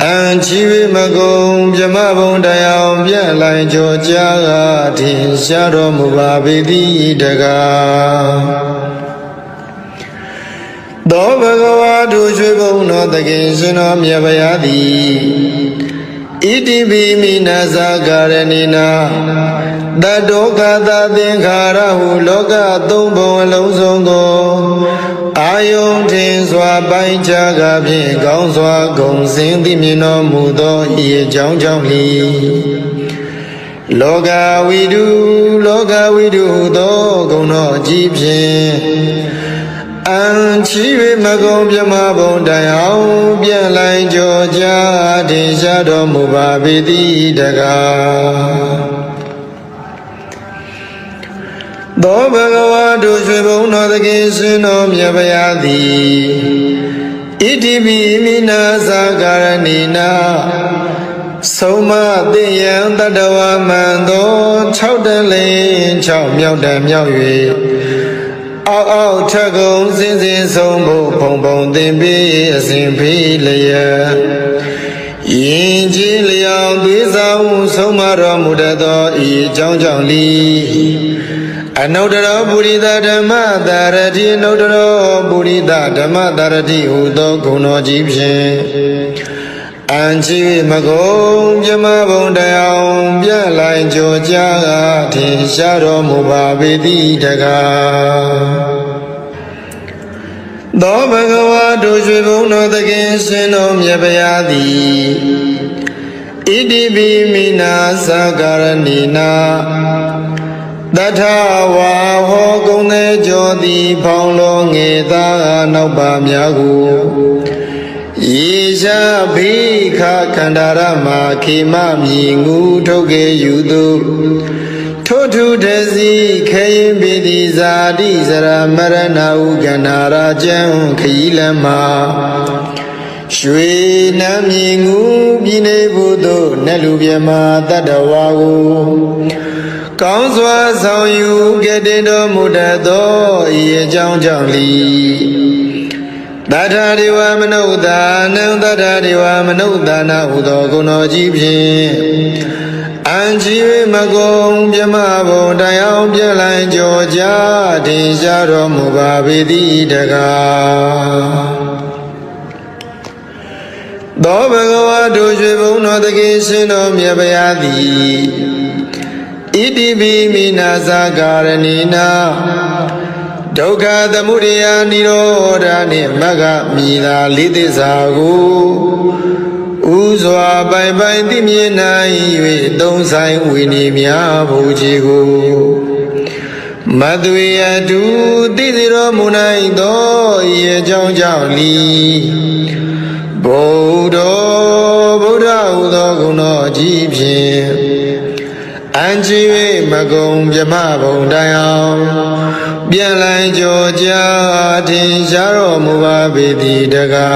အံချီမကုန်မြမဘုံတရားပြန့်လိုင်ကြောကြထင်ရှားတော်မူပါပေသည်တကားသောဘဂဝါတို့ရွှေဘုံတော်သခင်ရှင်တော်မြတ်ဗျာသည်ဣတိပိမိနာသာကာရဏိနာတတောကသသင်္ခါရဟုလောကသုံးဘုံအလုံးစုံကိုအာယုန်ထင်စွာပိုင်းခြားကဖြင့်ကောင်းစွာဂုံစင်သိမြင်တော်မူသောဤအကြောင်းကြောင့်လီလောကဝိတုဟုသောဂုဏတော်ကြီးဖြင့်အံချီမကုန်မြမဘုံတိုင်အောင်ပြန့်လိုင်ကြောကြထင်ရှားတော်မူပါပေသည်တကားသောဘဂဝါတို့ရွှေဘုံတော်သခင်ရှင်တော်မြတ်ဗျာသည်ဣတိပိမိနာသာကာရဏိနာဆုံးမသိယံတတဝမံသော6တန်လင်း6မြောက်တန်မြောက်၍အောက်ထက်ကုန်စင်စင်ဆုံးဖို့ဘုံဘုံသင်ပြီးအစဉ်ဖိလျက်ယင်ကြီးလျောင်သွေးဆောင်ဆုံးမတော်မူတတ်သောဤအကြောင်းကြောင့်လီအနုတ္တရောပုရိသဓမ္မတာရတိအနုတ္တရောပုရိသဓမ္မတာရတိဟုသောဂုဏ်တော်ကြီးဖြင့်အံချီမကုန်မြမဘုံတရားပြန့်လိုင်ကြောကြထင်ရှားတော်မူပါပေသည်တကားသောဘဂဝါတို့ရွှေဘုံတော်သခင်ရှင်တော်မြတ်ဗျာသည်ဣတိပိမိနာသာကာရဏိနာတထဝါဟောကုံသေးကြောသည်ဖောင်းလုံးငေသာနောက်ပါများကိုယေရှာဘိခခန္ဓာရမခေမမြည်ငူထုတ်ကေယူသူထိုထုတစီခေရင်ပိတိဇာတိစရမရဏဟုကန္နာရာကျံခီလမ Shwe Namingu Bine Budo Nelu Biama Tadawago Kanswa Sao Yu Gedido Mudado Ye Jang Jang Li Dada Dewa Manuda Nanda Dewa Manuda Na Udo Gono Jibin Anji Magong Biamabo Dayao Bialai Joja Dijaro Mubabidi Daga Dobagawa Dojo no the Gishin of Yabayadi Idibi Minaza Garanina Doga the Muria Niro Dani Maga Mila Lidizago Uzwa by Dimina Iwe Don't sign Winnie Mia Bujigo Maduya do Didiro Munai Do Ye Jong Li Bodo Buddha Udo Guno Jibin Anji Magong Jamabo Dayao Bialai Georgia Tinjaro Mubabidi Daga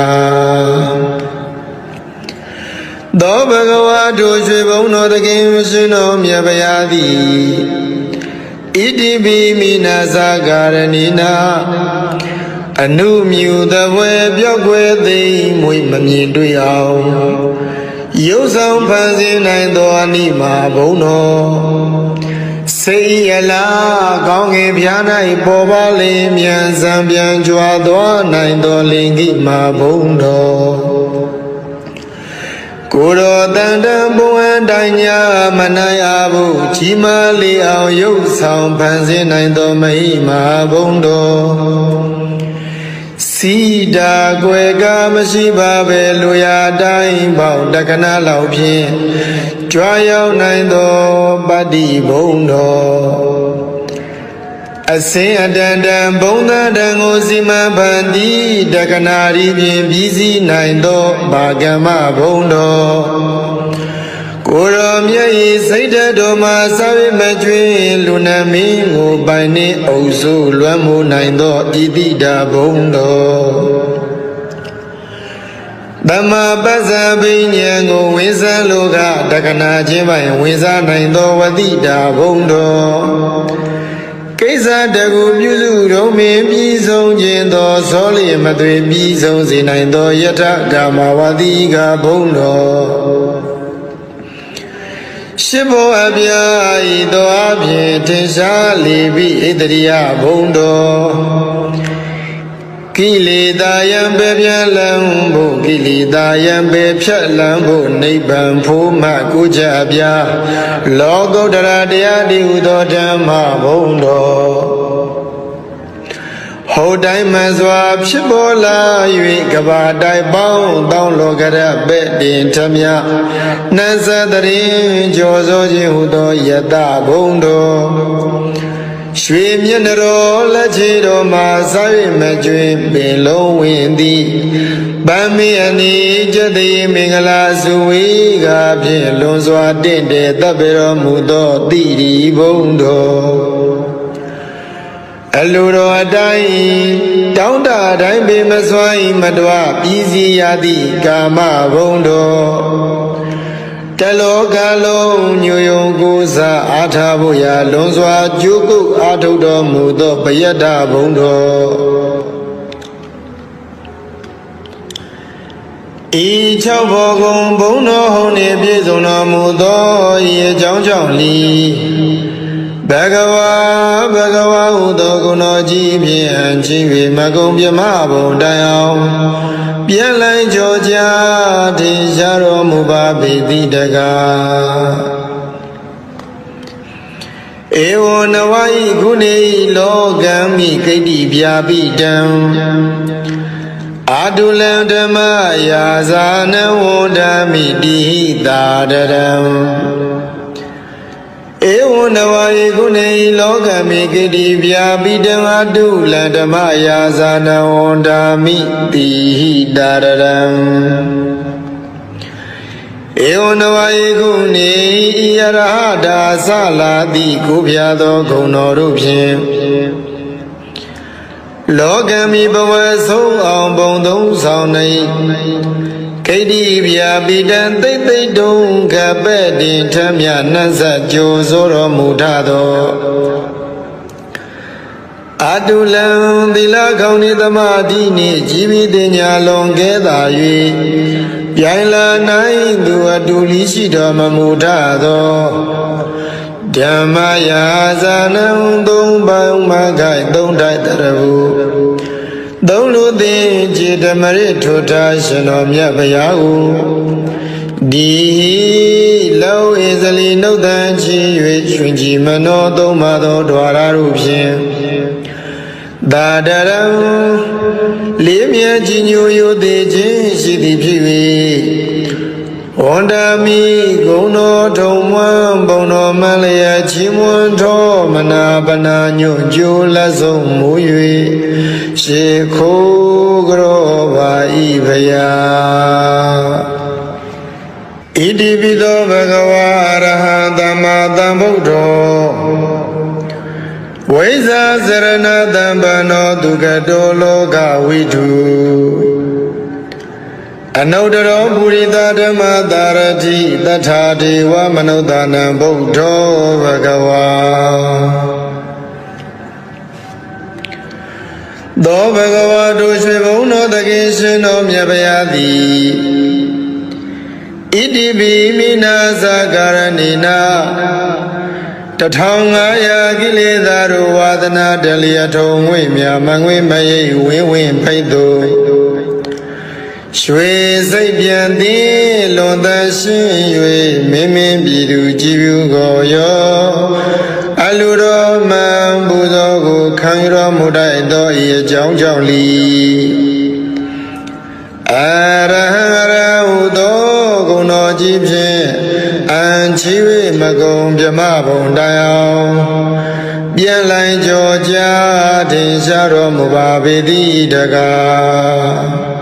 Dobagawa Dojo no the game Sino Miabayadi Idibi Minaza Garanina Anu Mu the web Yogwe the Muimani Duyao Yosam Panzin and Doanima Bono Say Ella Gongi Piana Bobale Mian Zambian Juadua Naindo Lingi Ma Bono Kuro Dandan Buan Danya Manayabu Chima Liao Yosam Panzin and Domaima Bono Sida Gwega Mashiba Beluya Daim Bao Dakana Laupin Joyao Naindo Badi Bondo Ase Adandan Bonda Dango Zima Bandi Dakanari Busy Naindo Bagama Bondo Kuram Yai Saida Doma Savi Majui Lunamingo Bani Ozu Luamu Naindo Idida Bondo Dama Baza Binyango Wiza Loga Dakana Jiba Wiza Naindo Wadida Bondo Kaisa Dagu Muzu Rome Bizon Jindo Soli Madri Bizon Zinaindo Yata Gama Wadiga Bondo Shibo Abia Ido Abie Tisha Libi Idria Bondo Kili Dayan Bebia Lambo Kili Dayan Bebia Lambo Niban Puma Kujabia Logo Daradia Di Udo Dama Bondo Hodai Mazwab Shibola Yui Gabadai Bao Down Logara Bedin Tamya Nazadarin Jozo Jihudo Yada Bondo Shwim Yanero Lachiro Masari Majwim Below Windy Bami Ani Jadi Mingala Sui Gabi Lonzwa Dinde Tabero Mudo Didi Bondo Alluro Adai Downda Daimbe Maswai Madwa Easy Yadi Gama Bondo Talo Galo Nyoyo Goza Atabuya Lonzwa Juku Atudo Mudo Bayada Bondo E Chao Bogong Bono Hone Bizono Mudo Ye Jang Li Bhagava Udo Guno Jibin Jivi Magong Biamabo Dayao Bialai Georgia Dijaro Mubabidi Daga Ewo Nawai Gune Logami Kadi Biabidam Adulam Dama Yazana Wodami Dadaram Ewo Nawai Gune Logami Kadi Biabidam Adulam Dama Yazana Wodami Dadaram Ewo Nawai Gune Yarada Saladi Kubyado Gunorupin လောကမီဘဝဆုံးအောင်ဘုံသုံးဆောင်နေခိတိဗျာပိတံသိမ့်သိမ့်တုံကပဲ့တင်ထမြနှံ့ဆက်ကြိုဆိုတော်မူထသောအတုလံသီလကောင်းနေသမာဓိနှင့်ជីវិတညာလွန်ကဲသာ၍ပြိုင်လာနိုင်သူအတူလီရှိတော်မမူထသောဓမ္မယာဇာနံသုံးပေါင်းမခိုင်သုံးတိုက်တရဟုသုံးလူသိခြေဓမ္မရထုထားရှင်တော်မြတ်ဗျာဟုဒီလောဧဇလီနှုတ်တန်ချီ၍ရွှင်ကြည်မနောသုံးပါသောဓဝရတို့ဖြင့်သာတရံလေးမြတ်ကြီးညိုယိုသေးခြင်းရှိသည်ဖြစ်၍ဝန္ဒမီဂုံတော်ထုံမွန်းဘုံတော်မလျက်ချီးမွမ်းတော်မနာပနာညွန့်ကြိုးလက်ဆုံးမူ၍ရှေခိုးကြောပါဤဖယာဣတိပိသောဘဂဝါအရဟံသမ္မာသမ္ဗုဒ္ဓောဝိဇာစရဏတံပနောဒုက္ခတောလောကဝိတုအနုတ္တရောပုရိသဓမ္မသာရတိတထာဒေဝမနုဿာနံဗုဒ္ဓောဘဂဝါသောဘဂဝါတို့ရွှေဘုံတော်တခင်ရှင်တော်မြတ်ဗျာသည်ဣတိပိမိနာသကာရဏိနာ1500ကိလေသာတို့ဝါဒနာတလျထုံငွေမြမငွေမရိပ်ဝင်းဝင်းဖိတ်သူရွှေစိတ်ပြန်သည်လွန်သရှင်၍မင်းမင်းပြည်သူကြည်ဖြူကိုရောအလူတော်မှန်ပူဇော်ကိုခံရတော်မူတတ်သောဤအကြောင်းကြောင့်လီအရဟံရဟုသောဂုဏ်တော်ကြီးဖြင့်အံချီ၍မကုံမြမဘုံတိုင်အောင်ပြန်လိုင်းကြောကြထင်ရှားတော်မူပါပေသည်တကား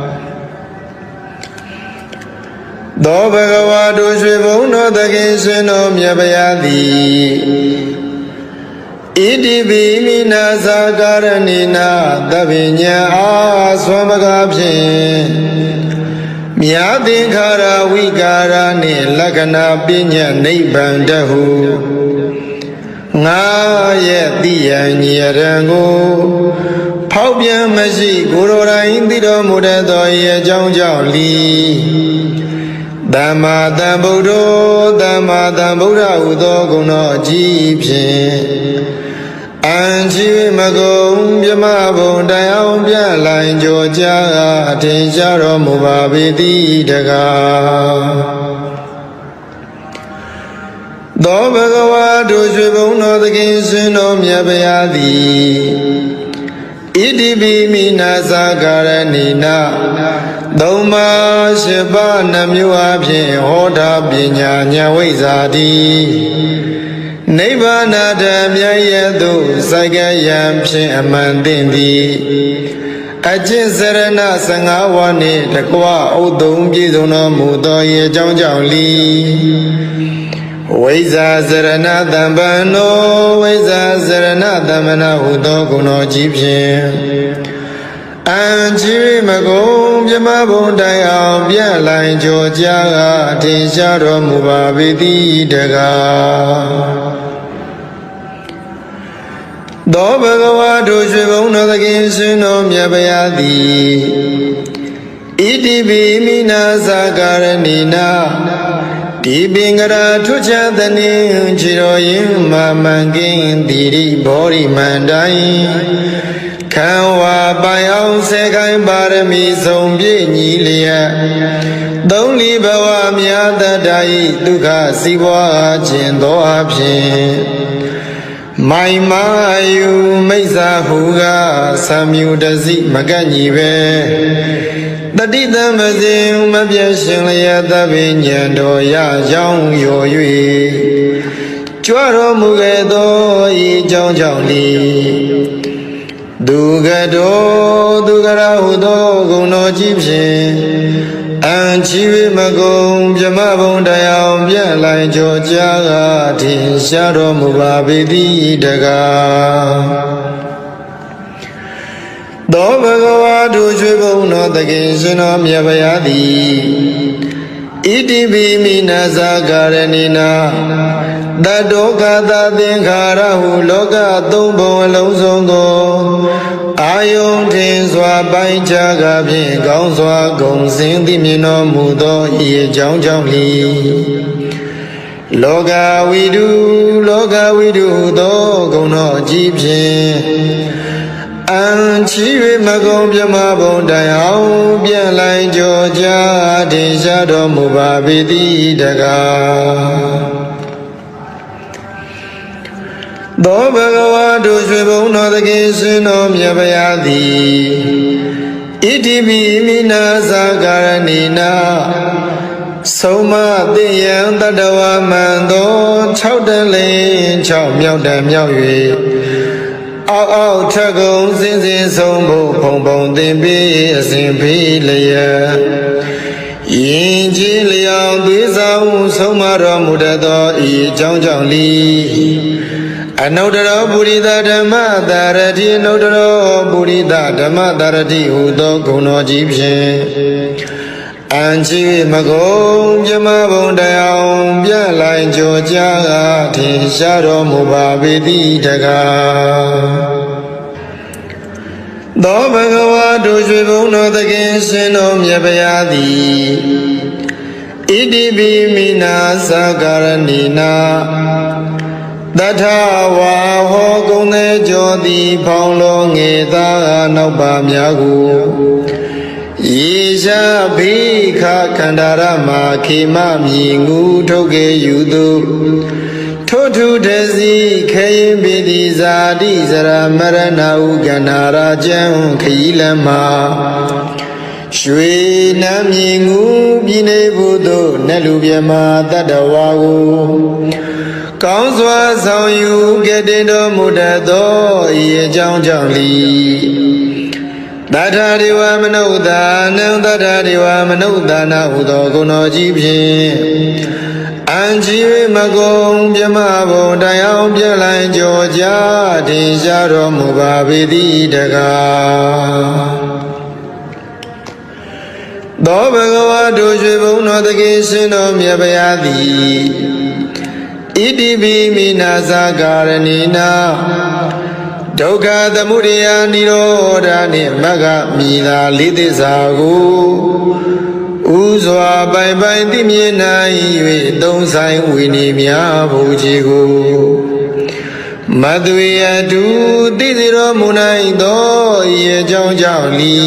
သောဘဂဝါတို့ရွှေဘုံတော်သခင်ရှင်တော်မြတ်ဗျာသည်ဣတိပိမိနာသကာရဏိနာသဗ္ဗညံအားဆွမ်းပကားဖြင့်မြာသင်္ခါရဝိကာရနှင့်လက္ခဏာပညာနိဗ္ဗာန်တဟုငါရဲ့တိယံညရံကိုဖောက်ပြန်မရှိကိုယ်တော်တိုင်သိတော်မူတတ်သောဤအကြောင်းကြောင့်လီသမ္မာသမ္ဗုဒ္ဓောသမ္မာသမ္ဗုဒ္ဓဟုသောဂုဏ်တော်ကြီးဖြင့်အံချီမကုံမြမဘုံတိုင်အောင်ပြလိုင်းကြောကြအထင်ရှားတော်မူပါပေသည်တကားသောဘဂဝါတို့ရွှေဘုံတော်သခင်ရှင်တော်မြတ်ဗျာသည်ဣတိပိမိနာသကာရဏိနာသုံးပါးရှိပါးနှမျိုးအဖြင့်ဟောတာပညာဉာဏ်ဝိဇ္ဇာတိနိဗ္ဗာန်တမြတ်ရဲ့သို့စိုက်ကယံဖြင့်အမှန်သိသည်အကျင့်စရဏ15ဝါးနှင့်တကွဥဒုံပြည့်စုံတော်မူသောဤအကြောင်းကြောင့်လီဝိဇ္ဇာစရဏတံပန္နောဝိဇ္ဇာစရဏတမ္မနာဟုသောဂုဏ်တော်ကြီးဖြင့်အံချီမကုံမြမဘုံတိုင်အောင်ပြန့်လိုင်းကြောကြအထင်ရှားတော်မူပါပေသည်တကားသောဘဂဝါတို့ရွှေဘုံတော်သခင်ရှင်တော်မြတ်ဗျာသည်ဣတိပိမိနာသကာရဏိနာဒီပင်ကရာထွချသနေခြေတော်ရင်မမန်ကင်းတိရိဘောရိမန္တိုင်ခံဝါပိုင်အောင်စေခိုင်ပါရမီဆုံးပြည့်ညီလျက်သုံးလီဘဝမြတ်တတ္တိဒုက္ခစီးပွားခြင်းသောအဖြစ်မိုင်မာယူမိစ္ဆာဟုကသံမြူတစိမကန့်ညီပဲတတိတံမစဉ်မပြည့်ရှင်လျက်သဗ္ဗညံတော်ရကြောင်းရော၍ကြွတော်မူခဲ့သောဤကြောင်းကြောင့်လီဒုက္ခတောဒုက္ခရဟုသောဂုဏ်တော်ကြီးဖြင့်အံချီမကုံမြမဘုံတရားပြန့်လိုင်းကြောကြထင်ရှားတော်မူပါပေသည်တကား သောဘဂဝါတို့ရွှေဘုံတော်သခင်ရှင်တော်မြတ်ဗျာသည်ဣတိပိမိနာဇာကာရဏိနာတတောကသာသင်္ခါရဟုလောကသုံးဘုံအလုံးစုံကိုအာယုန်ထင်စွာပိုင်းခြားကဖြင့်ကောင်းစွာဂုံစင်သိမြင်တော်မူသောဤအကြောင်းကြောင့်လီလောကဝိတုသောဂုံတော်ကြီးဖြင့်အံချီ၍မကုံပြမဘုံတိုင်အောင်ပြန်လိုက်ကြောကြတင်ရှားတော်မူပါပေသည်တကားသောဘဂဝါတို့ရွှေဘုံတော်သခင်ရှင်တော်မြတ်ဗျာသည်ဣတိပိမိနာဇာကာရဏိနာဆုံးမသိယံတတဝမံသော6တန်လင်း6မြောက်တန်မြောက်၍အောက်ထက်ကုံစင်စင်ဆုံးဖို့ဖုံဖုံသင်ပြီးအစဉ်ဖိလျက်ယင်ကြီးလျောင်သွေးဆောင်ဆုံးမတော်မူတတ်သောဤအကြောင်းကြောင့်လီအနုတ္တရောပုရိသဓမ္မတာရတိအနုတ္တရောပုရိသဓမ္မတာရတိဟူသောဂုဏ်တော်ကြီးဖြင့်အံချီမကုံပြမဘုံတရားပြလိုက်ကြောကြထင်ရှားတော်မူပါပေသည်တကားသောဘဂဝါတို့ရွှေဘုံတော်သခင်ရှင်တော်မြတ်ဗျာသည်ဣတိပိမိနာသကာရဏိနာတထဝါဟောကုံသေးကြောသည်ဖောင်းလုံးငေသာနောက်ပါများကိုယေရှာဘိခခန္ဓာရမခေမမြည်ငူထုတ်ကေယူသူထိုထုတစီခေရင်ပိတိဇာတိဇရမရဏဟုကန္နာရာကျံခီလမရွှေနမ်းမြည်ငူပြည်နေဘူးသို့နတ်လူပြမတတ္တဝါကိုကောင်းစွာဆောင်ယူကဲ့တင်တော်မူတတ်သောဤအကြောင်းကြောင့်လီတထာဒေဝမနုဿာနံတထာဒေဝမနုဿာနာဟုသောဂုဏ်တော်ကြီးဖြင့်အံချီ၍မကုံပြမဘုံတိုင်အောင်ပြလိုက်ကြောကြတင်ရှားတော်မူပါပေသည်တကားသောဘဂဝါတို့ရွှေဘုံတော်သခင်ရှင်တော်မြတ်ဗျာသည်ဣတိပိမိနာဇာကာရဏိနာဒုက္ခသမုဒယနိရောဓနှင့်မဂ္ဂမိသာလေးသစ္စာကိုဥစွာပိုင်ပိုင်သိမြင်နိုင်၍သုံးဆိုင်ဝိနည်းများဘုရားကိုမသွေအတူသိစေတော်မူနိုင်သောဤအကြောင်းကြောင့်လီ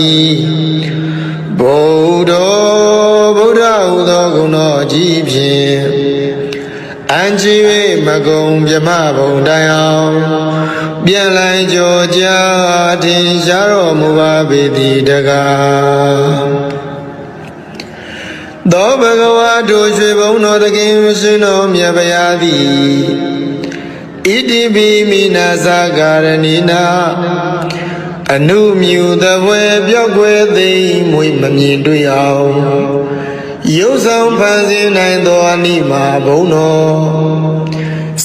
ဗုဒ္ဓဟူသောဂုဏ်တော်ကြီးဖြင့်အံချီ၍မကုံပြမဘုံတိုင်အောင်ပြန်လိုက်ကြောကြထင်ရှားတော်မူပါပေသည်တကားသောဘဂဝါတို့ရွှေဘုံတော်သခင်ရှင်တော်မြတ်ဗျာသည်ဣတိပိမိနာဇာကာရဏိနာအနုမြူသဘွယ်ပြောက်ွယ်သိမွေမမြင်တွေ့အောင်ရုပ်ဆောင်ဖန်ဆင်းနိုင်သောအနိမာဘုံတော်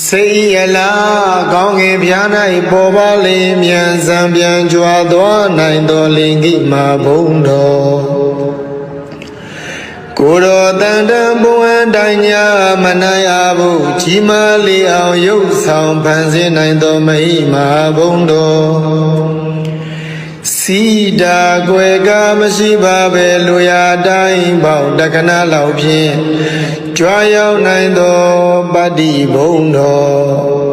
စိတ်ရလားကောင်းငင်ပြား၌ပေါ်ပါလေမြန်စံပြန်ကြွားသွားနိုင်သောလင်္ကိမာဘုံတော်ကိုယ်တော်တန်တန်ဘဝတိုင်ညာမနိုင်အားဘူးကြီးမားလေအောင်ရုပ်ဆောင်ဖန်ဆင်းနိုင်သောမဟိမာဘုံတော်စီတာကွယ်ကမရှိပါပဲလူရတိုင်းပေါင်းတက္ကနာလောက်ဖြင့်ကြွားရောက်နိုင်သောပတ္တိဘုံတော်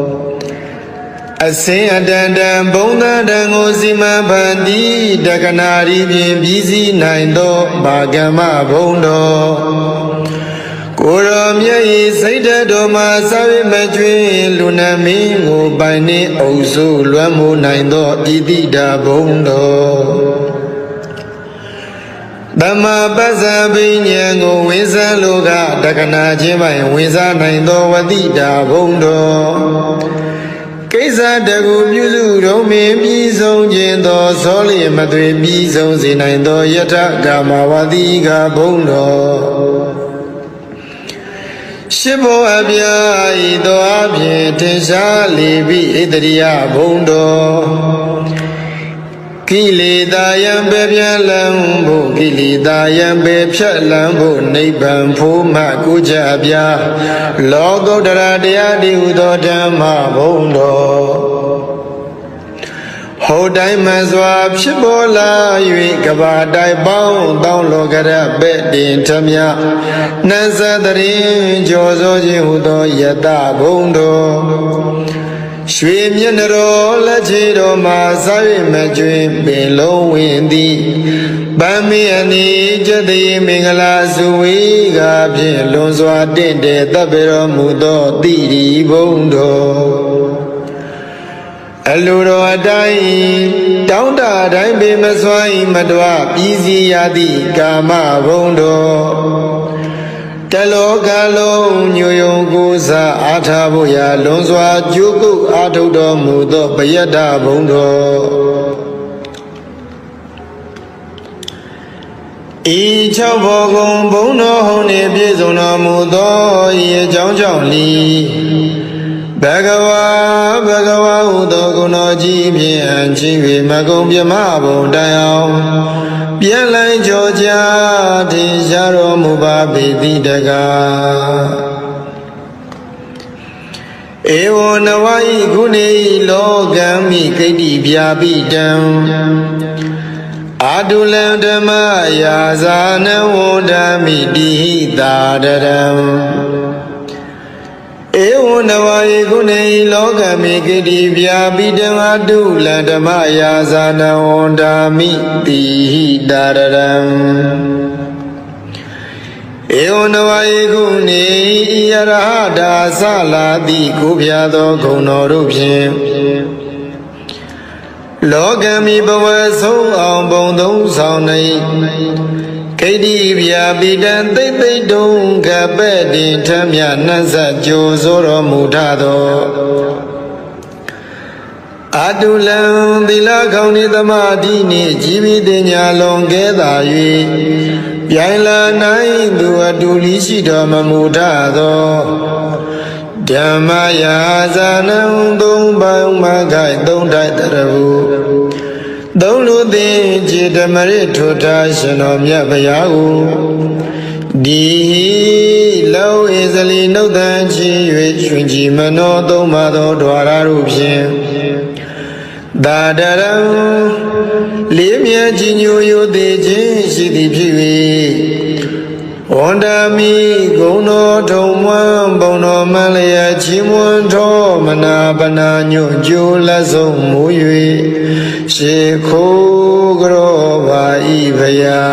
အစင်အတန်တန်ဘုံသဏ္ဍာန်ကိုစီမံဖန်တီးတက္ကနာရီဖြင့်ပြီးစီးနိုင်သောဘာဂမဘုံတော်ကိုရောမြတ်ဤစိတ်ဓာတ်တော်မှာစာဝိမကျွင်းလူနာမင်းကိုပိုင်နှင့်အုပ်စုလွမ်းမိုးနိုင်သောဣတိတာဘုံတော်သမ္မာပစ္စာပဉ္ဉံကိုဝိဇ္ဇာလောကတက္ကနာခြင်းပိုင်ဝိဇ္ဇာနိုင်သောဝတိတာဘုံတော်ကိစ္စတကူပြုစုတော်မင်းပြီးဆုံးခြင်းသောဇောလျမသွေပြီးဆုံးစေနိုင်သောယထကာမဝတိကဘုံတော်ရှိဘောအပြာဤသောအဖြင့်ထင်ရှားလေပြီဣတရိယဘုံတော်ဣ ကိလေသာယံပေပြလံဖို့ကိလေသာယံပေဖြတ်လံဖို့နိဗ္ဗာန်ဖို့မှကိုကြပြလောကုတ္တရာတရားဒီဟုသောဓမ္မဘုံတော်ဟောတိုင်းမှစွာဖြစ်ပေါ်လာ၍ကဘာတိုင်းပေါင်းတောင်းလောကရပဲ့တင်ထမြနတ်သတရင်ကြောစိုးခြင်းဟုသောယတဘုံတော်ရွှေမျက်နှာတော်လက်ချေတော်မှာစား၍မကျွင်ပင်လုံးဝင်သည်ဗမ်းမီအနီကျတိမင်္ဂလာစုဝေးကဖြင့်လွန်စွာတင့်တယ်တပ်ပေတော်မူသောတိရီဘုံတော်အလိုတော်အတိုင်းတောင်းတတိုင်းပေမစွာမတော်ပြည်စီရသည့်ကာမဘုံတော်တလောကလုံးညိုယုံကိုးစားအားထားဖို့ရာလွန်စွာကြိုးကုပ်အားထုတ်တော်မူသောပယတ္တဘုံတော်ဤ၆ဘောကုံဘုံတော်ဟုန်နှင့်ပြည့်စုံတော်မူသောဤအကြောင်းကြောင့်လီဘဂဝါဘဂဝါဟုသောဂုဏတော်ကြီးဖြင့်အချင်း၍မကုံပြမဘုံတိုင်အောင်ပြန်လိုက်ကြောကြထင်ရှားတော်မူပါပေသည်တကားဧဝံနဝဤခုနေလောကံမိကိတ္တိဗျာပိတံအာတုလံဓမ္မယာဇာနဝန္ဒမိတိဟိတာတရံဧဝံနဝယေကုနေလောကမေကိတိဗျာပိတံအတုလံဓမ္မယာဇာနဝန္ဒာမိတိဟိတာရရံဧဝံနဝယေကုနေဤရဟတာသလာတိကိုဖျားသောဂုဏ်တော်တို့ဖြင့်လောကမိဘဝဆုံးအောင်ဘုံသုံးဆောင်နေကိတ္တိဗျာပိတံသိမ့်သိမ့်တုံကပဲ့တင်ထမြနှံ့ဆက်ကြိုဆိုတော်မူထသောအတုလံသီလခေါင်းဤသမာဓိနှင့်ជីវិတညာလွန်ကဲသာ၍ပြိုင်လာနိုင်သူအတူလီရှိတော်မမူထသောဓမ္မယာဇာနံသုံးပေါင်းမခိုင်သုံးတိုက်တရဟုသုံးလူသည်จิตမရထုထားရှင်တော်မြတ်ဘုရားကိုဒီလောဧဇလီနှုတ်တန်ချီ၍ရွှင်ကြည်မနောသုံးပါသောဓဝရတို့ဖြင့်သာဒရံလေးမြတ်ကြီးညိုယိုသေးခြင်းရှိသည်ဖြစ်၍ဝန္ဒမိဂုံတော်ထုံမွန်းဘုံတော်မလျက်ချီးမွမ်းတော်မနာပနာညွတ်ကြိုးလက်ဆုံးမူ၍ရှေခိုးကြောပါဤဖရာ